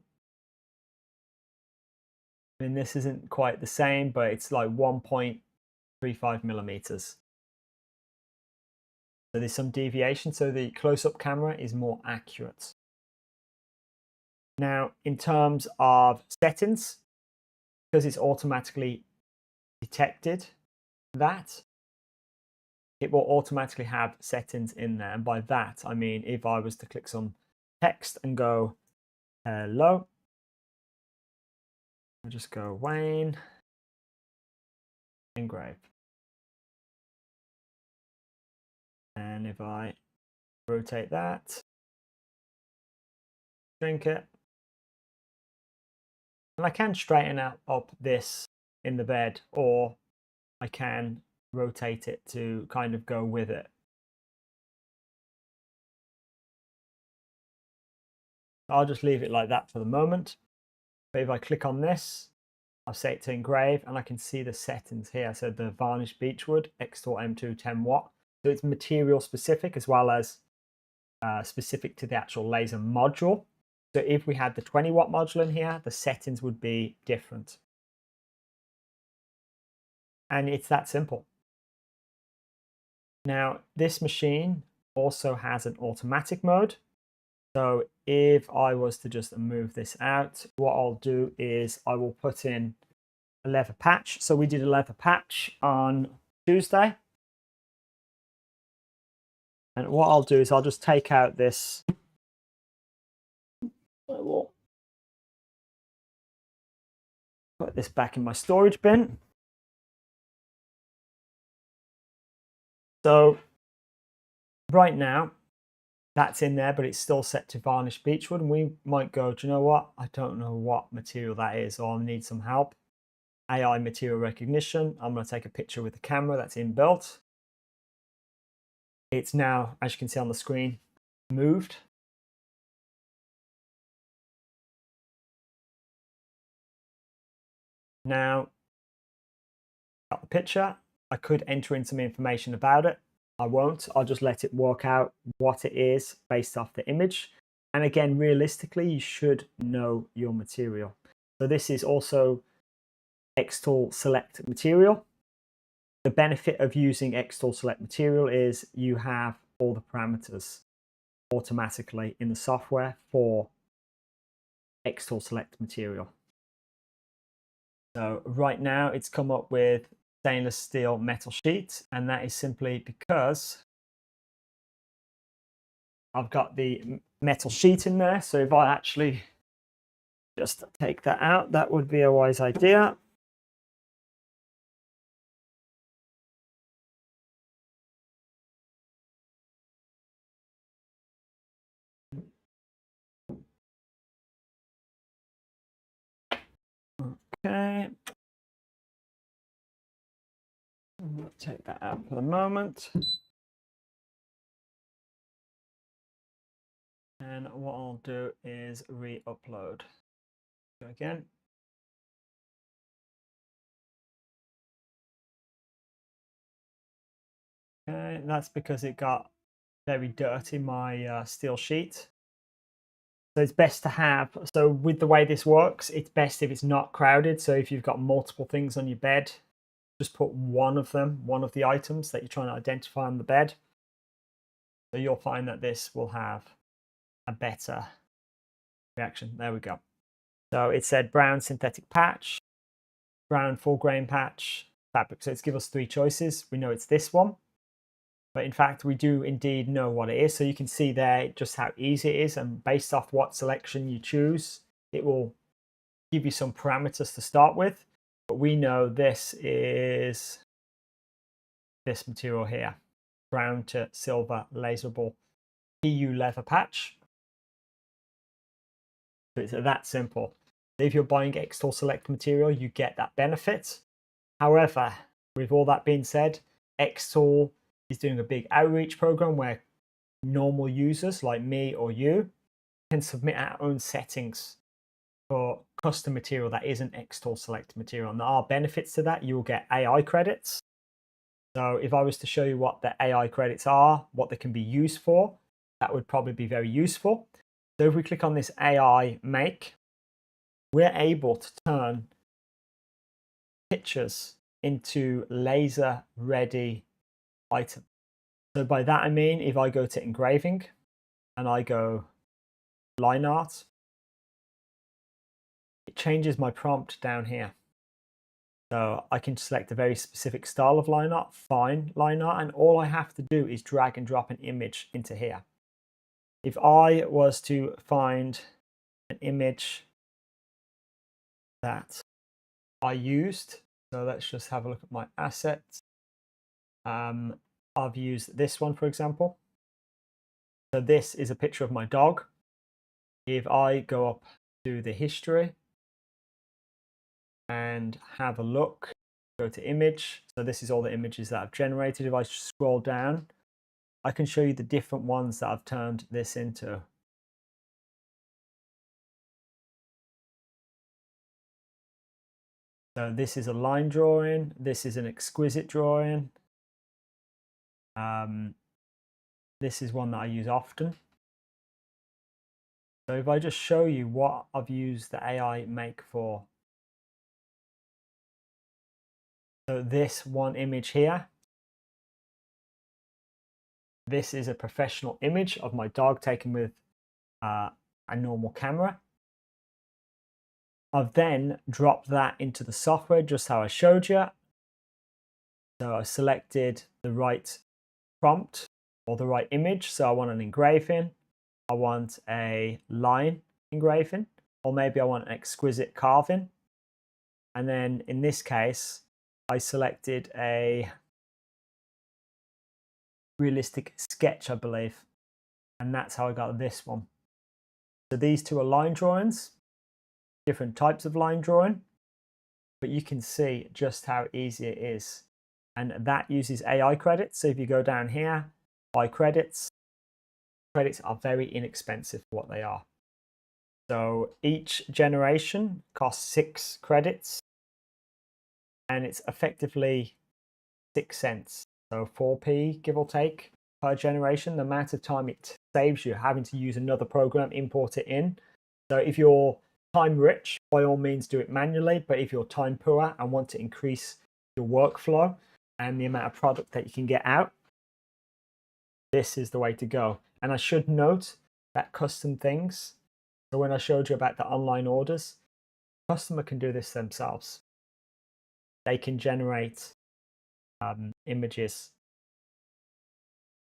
I mean, this isn't quite the same, but it's like 1.35 millimeters. So there's some deviation. So the close-up camera is more accurate. Now, in terms of settings, because it's automatically detected that, it will automatically have settings in there. And by that, I mean, if I was to click some text and go, hello, I'll just go Wayne, engrave. And if I rotate that, shrink it, and I can straighten up this in the bed, or I can rotate it to kind of go with it. I'll just leave it like that for the moment. But if I click on this, I've set it to engrave, and I can see the settings here. So the varnish beechwood, xTool M2 10 watt. So it's material specific as well as specific to the actual laser module. So if we had the 20 watt module in here, the settings would be different. And it's that simple. Now, this machine also has an automatic mode. So if I was to just move this out, what I'll do is I will put in a leather patch. So we did a leather patch on Tuesday. And what I'll do is I'll just take out this. I will put this back in my storage bin. So right now, that's in there, but it's still set to varnish beechwood. And we might go, do you know what? I don't know what material that is, or I need some help. AI material recognition. I'm going to take a picture with the camera that's inbuilt. It's now, as you can see on the screen, moved. Now, got the picture. I could enter in some information about it. I won't. I'll just let it work out what it is based off the image. And again, realistically, you should know your material. So this is also xTool Select Material. The benefit of using xTool Select Material is you have all the parameters automatically in the software for xTool Select Material. So right now it's come up with stainless steel metal sheet, and that is simply because I've got the metal sheet in there. So if I actually just take that out, that would be a wise idea. Okay. I'll take that out for the moment. And what I'll do is re-upload. Go again. Okay, that's because it got very dirty, my steel sheet. So it's best to have, so with the way this works, it's best if it's not crowded. So if you've got multiple things on your bed, just put one of them, one of the items that you're trying to identify on the bed. So you'll find that this will have a better reaction. There we go. So it said brown synthetic patch, brown full grain patch, fabric. So it's give us three choices. We know it's this one, but in fact we do indeed know what it is. So you can see there just how easy it is, and based off what selection you choose, it will give you some parameters to start with. But we know this is this material here, brown to silver laserable PU leather patch. So it's that simple. If you're buying xTool Select material, you get that benefit. However, with all that being said, xTool is doing a big outreach program where normal users like me or you can submit our own settings for custom material that isn't xTool Select material. And there are benefits to that. You'll get AI credits. So if I was to show you what the AI credits are, what they can be used for, that would probably be very useful. So if we click on this AI make, we're able to turn pictures into laser ready items. So by that I mean, if I go to engraving and I go line art, it changes my prompt down here. So I can select a very specific style of line art, fine line art, and all I have to do is drag and drop an image into here. If I was to find an image that I used, so let's just have a look at my assets. I've used this one, for example. So this is a picture of my dog. If I go up to the history and have a look, go to image. So this is all the images that I've generated. If I scroll down, I can show you the different ones that I've turned this into. So this is a line drawing. This is an exquisite drawing. This is one that I use often. So if I just show you what I've used the AI make for. So this one image here. This is a professional image of my dog taken with a normal camera. I've then dropped that into the software just how I showed you. So I selected the right prompt or the right image. So I want an engraving, I want a line engraving, or maybe I want an exquisite carving. And then in this case, I selected a realistic sketch, I believe. And that's how I got this one. So these two are line drawings, different types of line drawing, but you can see just how easy it is. And that uses AI credits. So if you go down here, buy credits, credits are very inexpensive for what they are. So each generation costs 6 credits and it's effectively 6 cents. So 4p, give or take, per generation. The amount of time it saves you having to use another program, import it in. So if you're time rich, by all means do it manually. But if you're time poor and want to increase your workflow and the amount of product that you can get out, this is the way to go. And I should note that custom things, so when I showed you about the online orders, customer can do this themselves. They can generate images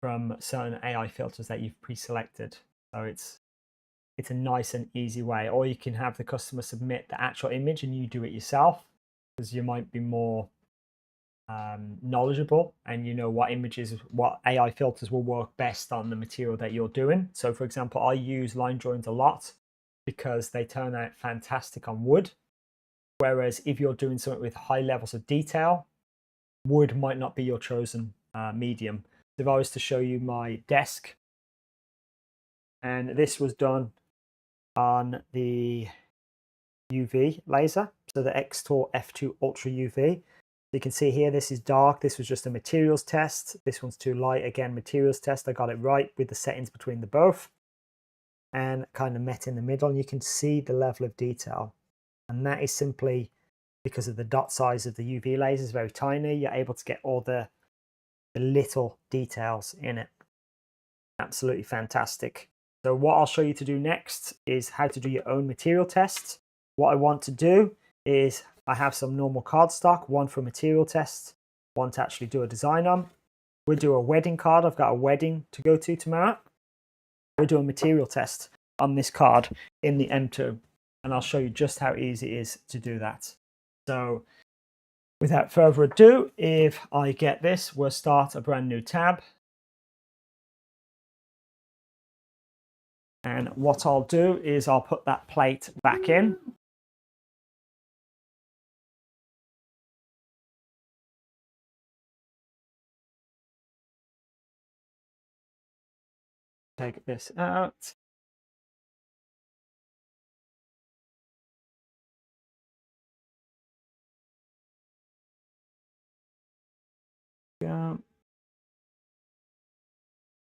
from certain AI filters that you've pre-selected. So it's a nice and easy way. Or you can have the customer submit the actual image and you do it yourself, because you might be more knowledgeable and you know what images, what AI filters will work best on the material that you're doing. So for example, I use line drawings a lot because they turn out fantastic on wood. Whereas if you're doing something with high levels of detail, wood might not be your chosen medium. If I was to show you my desk, and this was done on the UV laser, so the xTool F2 Ultra UV. You can see here, this is dark. This was just a materials test. This one's too light. Again, materials test. I got it right with the settings between the both and kind of met in the middle. And you can see the level of detail. And that is simply because of the dot size of the UV laser is very tiny. You're able to get all the little details in it. Absolutely fantastic. So what I'll show you to do next is how to do your own material tests. What I want to do is I have some normal cardstock, one for material tests, one to actually do a design on. We'll do a wedding card. I've got a wedding to go to tomorrow. We'll do a material test on this card in the M2, and I'll show you just how easy it is to do that. So without further ado, if I get this, we'll start a brand new tab. And what I'll do is I'll put that plate back in. Take this out. Go.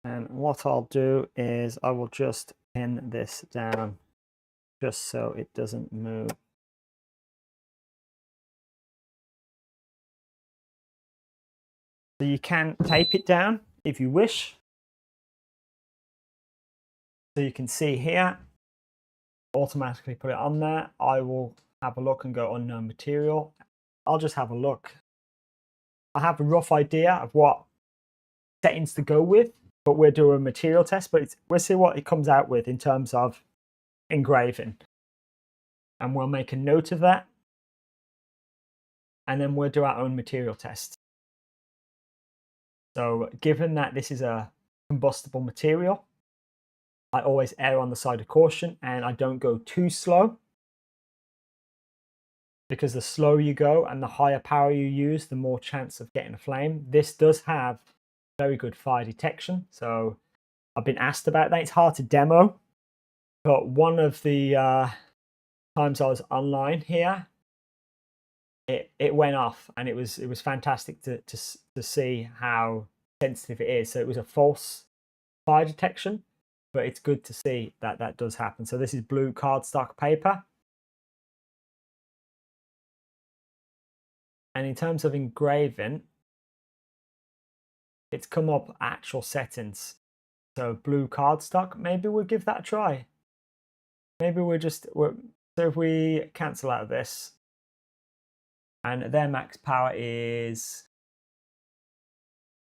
And what I'll do is I will just pin this down just so it doesn't move. So you can tape it down if you wish. So you can see here, automatically put it on there. I will have a look and go unknown material. I'll just have a look. I have a rough idea of what settings to go with, but we'll do a material test, but we'll see what it comes out with in terms of engraving. And we'll make a note of that. And then we'll do our own material test. So given that this is a combustible material, I always err on the side of caution and I don't go too slow, because the slower you go and the higher power you use, the more chance of getting a flame. This does have very good fire detection. So I've been asked about that. It's hard to demo, but one of the times I was online here, it went off, and it was fantastic to see how sensitive it is. So it was a false fire detection, but it's good to see that that does happen. So this is blue cardstock paper. And in terms of engraving, it's come up actual settings. So blue cardstock, maybe we'll give that a try. Maybe so if we cancel out of this, and their max power is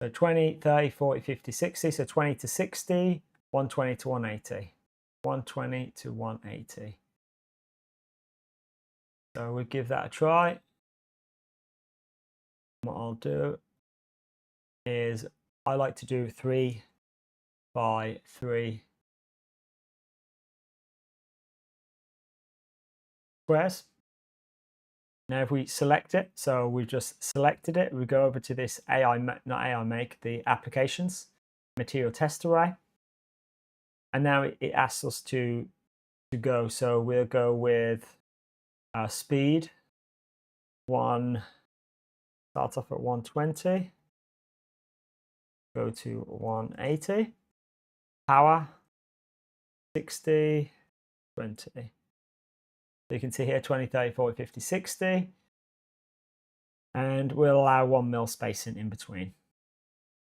so 20, 30, 40, 50, 60. So 20 to 60, 120 to 180, 120 to 180. So we'll give that a try. What I'll do is I like to do 3 by 3 squares. Now if we select it, so we've just selected it, we go over to this the applications, material test array. And now it asks us to go. So we'll go with speed, start off at 120, go to 180, power, 60, 20. So you can see here 20, 30, 40, 50, 60. And we'll allow 1 mil spacing in between.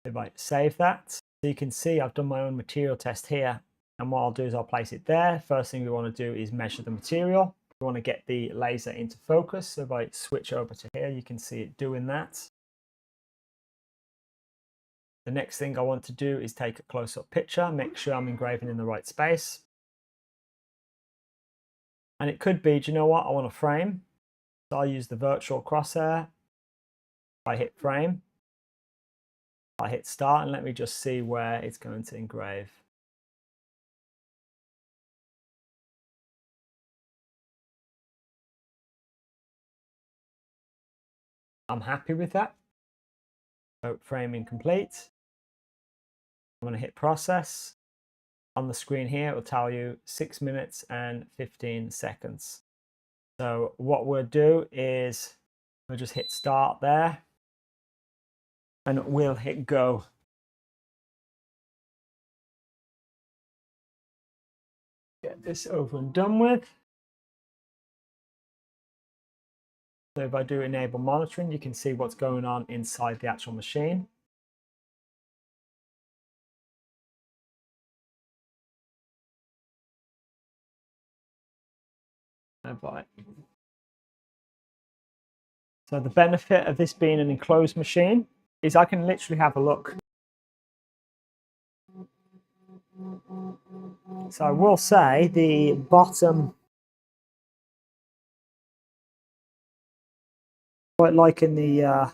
If I save that, so you can see I've done my own material test here. And what I'll do is I'll place it there. First thing we want to do is measure the material. We want to get the laser into focus. So if I switch over to here, you can see it doing that. The next thing I want to do is take a close-up picture, make sure I'm engraving in the right space. And it could be, do you know what? I want a frame. So I'll use the virtual crosshair. I hit frame. I hit start, and let me just see where it's going to engrave. I'm happy with that. So framing complete. I'm going to hit process. On the screen here, it will tell you 6 minutes and 15 seconds. So what we'll do is we'll just hit start there, and we'll hit go. Get this over and done with. So if I do enable monitoring, you can see what's going on inside the actual machine. So the benefit of this being an enclosed machine is I can literally have a look. So I will say the bottom, quite liking the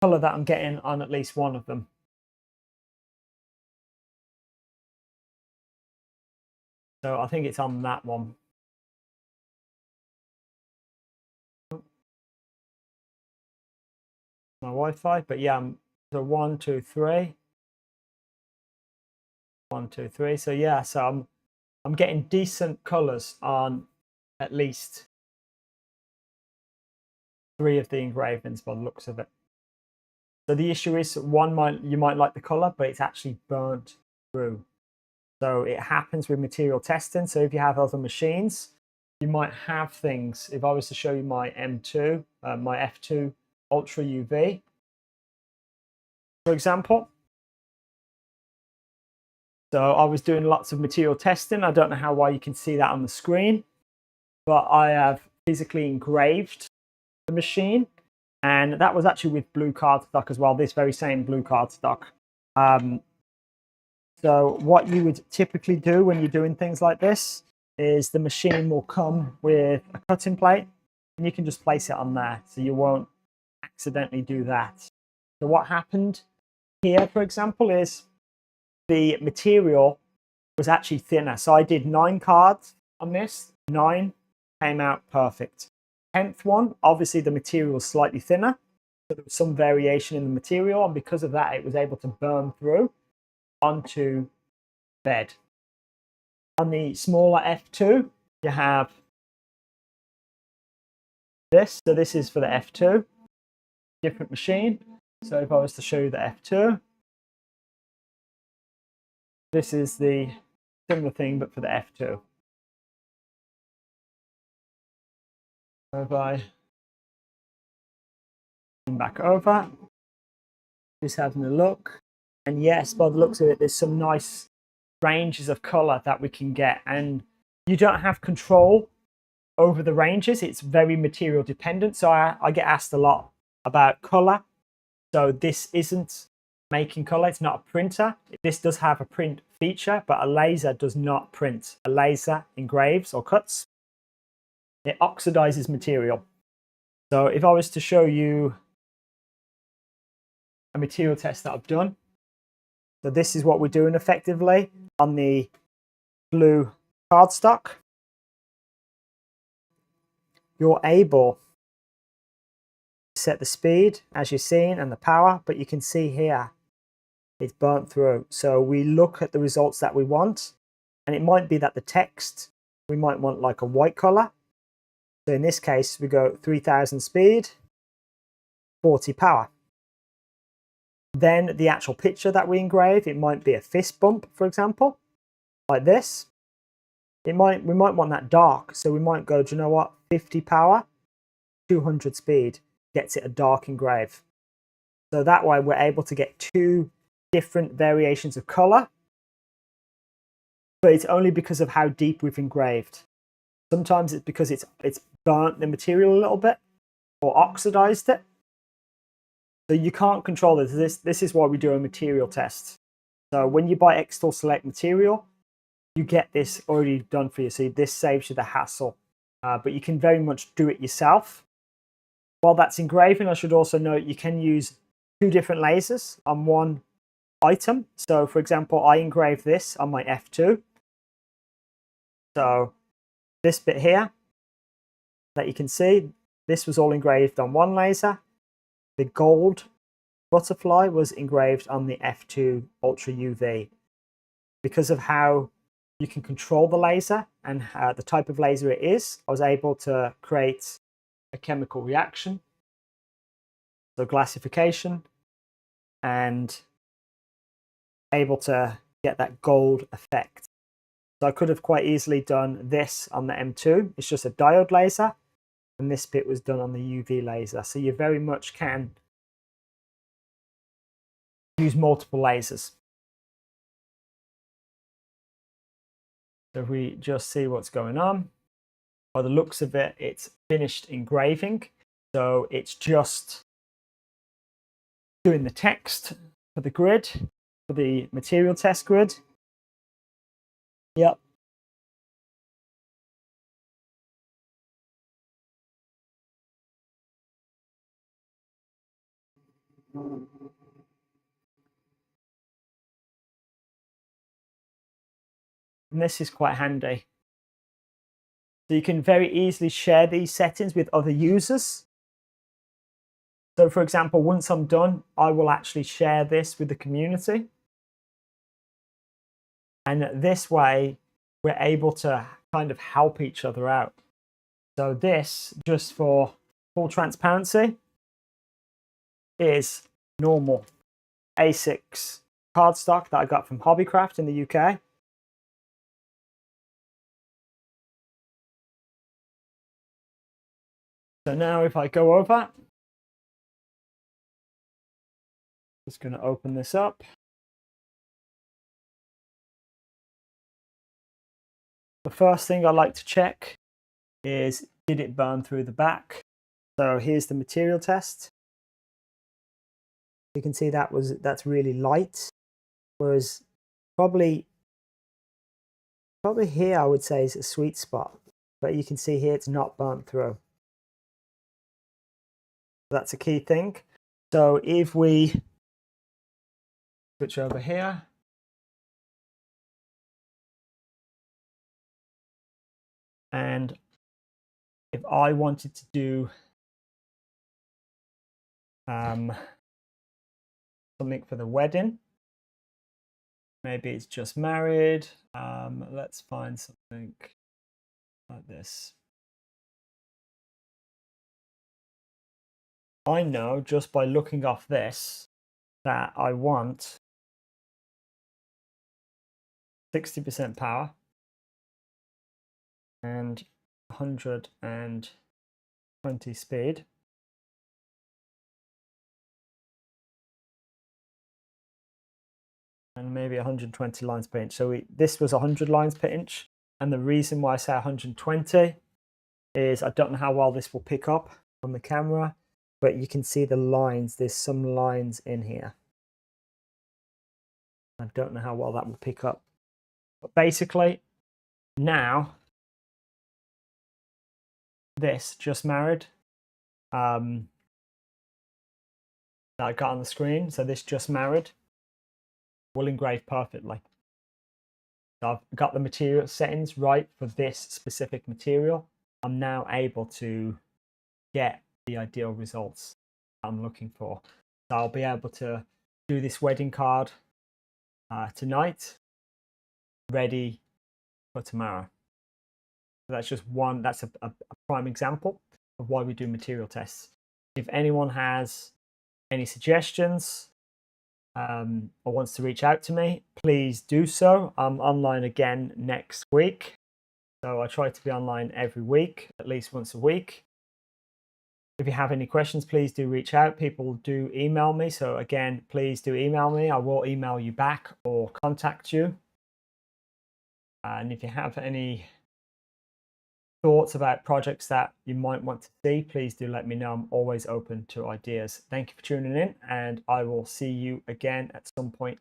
color that I'm getting on at least one of them. So I think it's on that one. My Wi-Fi, but yeah, so 1, 2, 3. 1, 2, 3. So yeah, so I'm getting decent colors on at least 3 of the engravings by the looks of it. So the issue is you might like the color, but it's actually burnt through. So it happens with material testing. So if you have other machines, you might have things. If I was to show you my M2, my F2 Ultra UV, for example. So I was doing lots of material testing. I don't know why you can see that on the screen, but I have physically engraved the machine. And that was actually with blue cardstock as well, this very same blue cardstock. So what you would typically do when you're doing things like this is the machine will come with a cutting plate, and you can just place it on there so you won't accidentally do that. So what happened here, for example, is the material was actually thinner. So I did 9 cards on this. 9 came out perfect. 10th one, obviously the material was slightly thinner. So there was some variation in the material, and because of that, it was able to burn through onto bed. On the smaller F2, you have this. So this is for the F2, different machine. So if I was to show you the F2, this is the similar thing, but for the F2. So if I come back over, just having a look. And yes, by the looks of it, there's some nice ranges of color that we can get. And you don't have control over the ranges. It's very material dependent. So I get asked a lot about color. So this isn't making color. It's not a printer. This does have a print feature, but a laser does not print. A laser engraves or cuts. It oxidizes material. So if I was to show you a material test that I've done, so this is what we're doing effectively on the blue cardstock. You're able to set the speed as you're seeing and the power, but you can see here it's burnt through. So we look at the results that we want, and it might be that the text, we might want like a white color. So in this case, we go 3000 speed, 40 power. Then the actual picture that we engrave, it might be a fist bump, for example, like this. We might want that dark, so we might go, do you know what, 50 power, 200 speed, gets it a dark engrave. So that way we're able to get two different variations of color, but it's only because of how deep we've engraved. Sometimes it's because it's burnt the material a little bit or oxidized it. So you can't control this. This is why we do a material test. So when you buy xTool Select Material, you get this already done for you. So this saves you the hassle, but you can very much do it yourself. While that's engraving, I should also note you can use two different lasers on one item. So for example, I engrave this on my F2. So this bit here that you can see, this was all engraved on one laser. The gold butterfly was engraved on the F2 Ultra UV. Because of how you can control the laser and the type of laser it is, I was able to create a chemical reaction, so glassification, and able to get that gold effect. So I could have quite easily done this on the M2. It's just a diode laser, and this bit was done on the UV laser. So you very much can use multiple lasers. So if we just see what's going on, by the looks of it, it's finished engraving. So it's just doing the text for the grid, for the material test grid. Yep. And this is quite handy. So you can very easily share these settings with other users. So for example, once I'm done, I will actually share this with the community. And this way, we're able to kind of help each other out. So this, just for full transparency, is normal A6 cardstock that I got from Hobbycraft in the UK. So now if I go over, just going to open this up. The first thing I like to check is, did it burn through the back? So here's the material test. You can see that's really light, whereas probably here I would say is a sweet spot, but you can see here it's not burnt through. That's a key thing. So if we switch over here, and if I wanted to do something for the wedding, Maybe it's just married. Let's find something like this. I know just by looking off this that I want 60% power and 120 speed. And maybe 120 lines per inch. So this was 100 lines per inch. And the reason why I say 120 is I don't know how well this will pick up on the camera, but you can see the lines. There's some lines in here. I don't know how well that will pick up. But basically, now, this just married that I got on the screen. So this just married will engrave perfectly. So I've got the material settings right for this specific material. I'm now able to get the ideal results I'm looking for. So I'll be able to do this wedding card tonight, ready for tomorrow. So that's just one, that's a prime example of why we do material tests. If anyone has any suggestions or wants to reach out to me, please do so. I'm online again next week. So I try to be online every week, at least once a week. If you have any questions, please do reach out. People do email me. So again, please do email me. I will email you back or contact you. And if you have any thoughts about projects that you might want to see, please do let me know. I'm always open to ideas. Thank you for tuning in, and I will see you again at some point